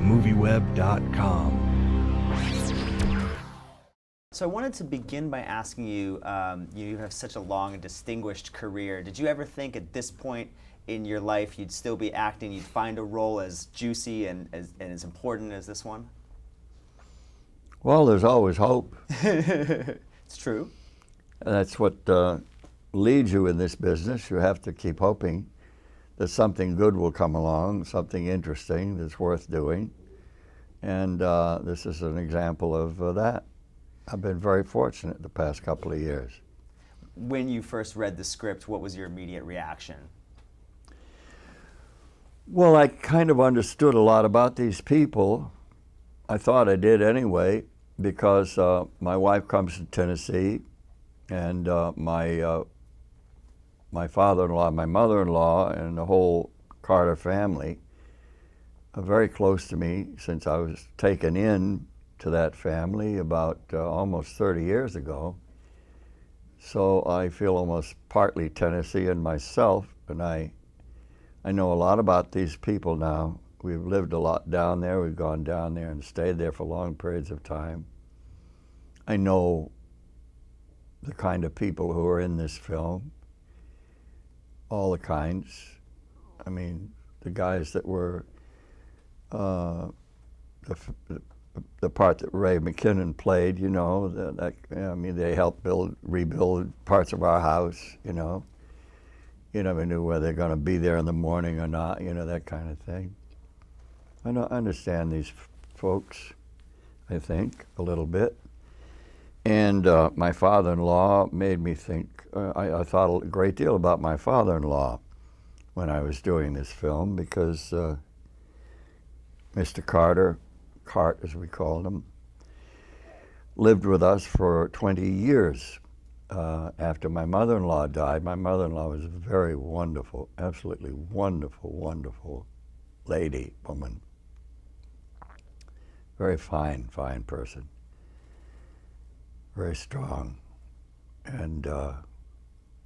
MovieWeb.com. So I wanted to begin by asking you, you have such a long and distinguished career. Did you ever think at this point in your life you'd still be acting, you'd find a role as juicy and as important as this one? Well, there's always hope. It's true. That's what leads you in this business. You have to keep hoping that something good will come along, something interesting that's worth doing. And this is an example of that. I've been very fortunate the past couple of years. When you first read the script, what was your immediate reaction? Well, I kind of understood a lot about these people. I thought I did anyway, because my wife comes from Tennessee, and my father-in-law, my mother-in-law, and the whole Carter family are very close to me since I was taken in to that family about almost 30 years ago. So I feel almost partly Tennessean myself, and I know a lot about these people now. We've lived a lot down there. We've gone down there and stayed there for long periods of time. I know the kind of people who are in this film, all the kinds. I mean, the guys that were the part that Ray McKinnon played, you know, I mean, they helped rebuild parts of our house, you know. You never knew whether they're going to be there in the morning or not, you know, that kind of thing. I understand these folks, I think, a little bit. And my father-in-law made me think, I thought a great deal about my father-in-law when I was doing this film, because Mr. Carter, Cart as we called him, lived with us for 20 years after my mother-in-law died. My mother-in-law was a very wonderful, absolutely wonderful, wonderful woman. Very fine, fine person. Very strong and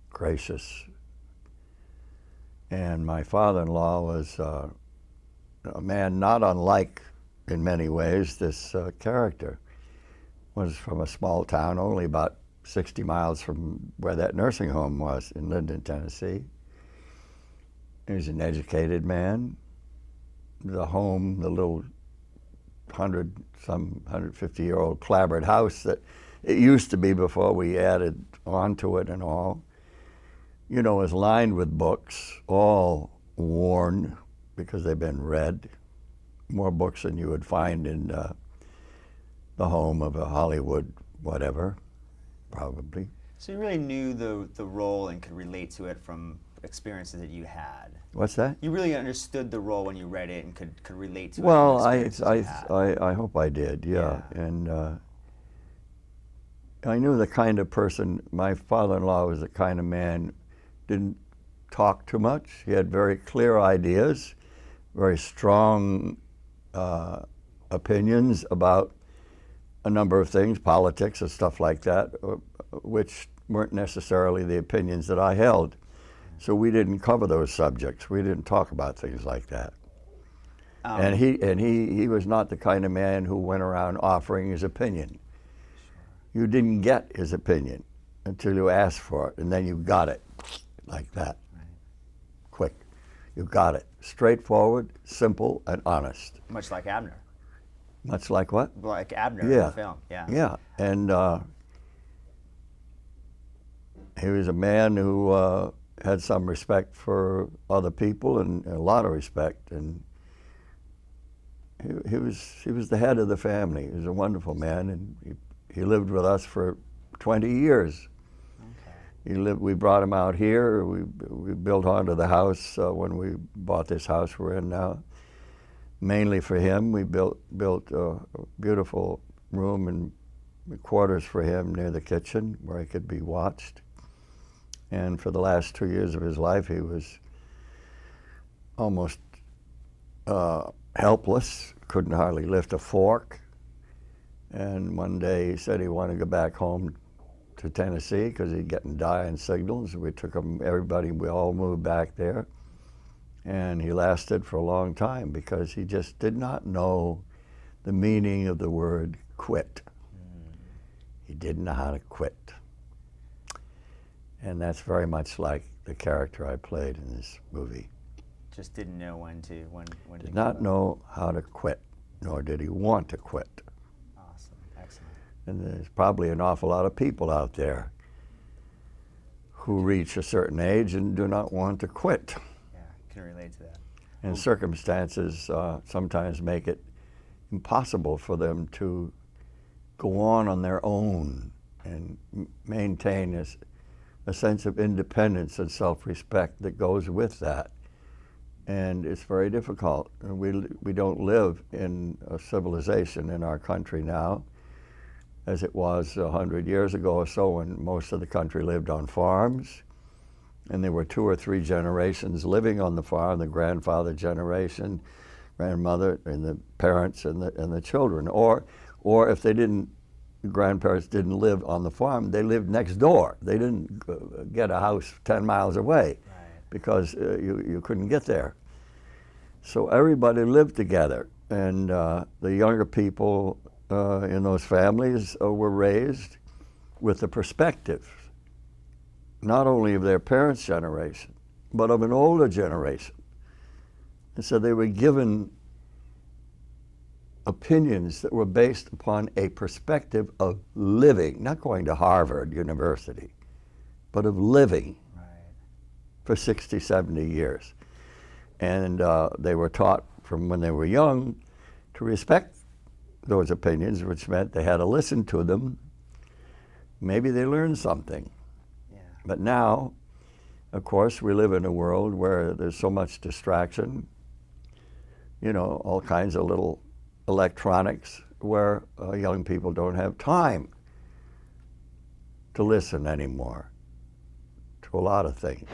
gracious. And my father-in-law was a man not unlike, in many ways, this character. Was from a small town only about 60 miles from where that nursing home was in Linden, Tennessee. He was an educated man. The home, the little 150-year-old clapboard house that it used to be before we added onto it and all, you know, is lined with books, all worn because they've been read. More books than you would find in the home of a Hollywood whatever, probably. So you really knew the role and could relate to it from experiences that you had. What's that? You really understood the role when you read it and could relate to it. Well, from experiences you had. I hope I did, yeah. And I knew the kind of person, my father-in-law was the kind of man, didn't talk too much. He had very clear ideas, very strong opinions about a number of things, politics and stuff like that, which weren't necessarily the opinions that I held. So we didn't cover those subjects. We didn't talk about things like that. And he was not the kind of man who went around offering his opinion. Sure. You didn't get his opinion until you asked for it, and then you got it like that. Right. Quick. You got it. Straightforward, simple, and honest. Much like Abner. Much like what? Like Abner in the film, yeah. Yeah, and he was a man who had some respect for other people and a lot of respect, and he was the head of the family. He was a wonderful man, and he lived with us for 20 years. We brought him out here. We built onto the house when we bought this house we're in now. Mainly for him, we built a beautiful room and quarters for him near the kitchen where he could be watched. And for the last 2 years of his life, he was almost helpless, couldn't hardly lift a fork. And one day he said he wanted to go back home to Tennessee because he'd getting dying signals. We took him, everybody, we all moved back there. And he lasted for a long time because he just did not know the meaning of the word quit. He didn't know how to quit. And that's very much like the character I played in this movie. Just didn't know when to Did give not up. know how to quit, nor did he want to quit. Awesome, excellent. And there's probably an awful lot of people out there who reach a certain age and do not want to quit. Yeah, can relate to that. And circumstances sometimes make it impossible for them to go on their own and maintain a sense of independence and self-respect that goes with that. And it's very difficult. We don't live in a civilization in our country now as it was 100 years ago or so, when most of the country lived on farms, and there were 2 or 3 generations living on the farm, the grandfather generation, grandmother, and the parents and the children. Or if they didn't, grandparents didn't live on the farm, they lived next door. They didn't get a house 10 miles away, Right. because you couldn't get there. So everybody lived together, and the younger people in those families were raised with the perspective, not only of their parents' generation, but of an older generation. And so they were given opinions that were based upon a perspective of living, not going to Harvard University, but of living Right. for 60, 70 years. And they were taught from when they were young to respect those opinions, which meant they had to listen to them. Maybe they learned something. Yeah. But now, of course, we live in a world where there's so much distraction, all kinds of little electronics, where young people don't have time to listen anymore to a lot of things.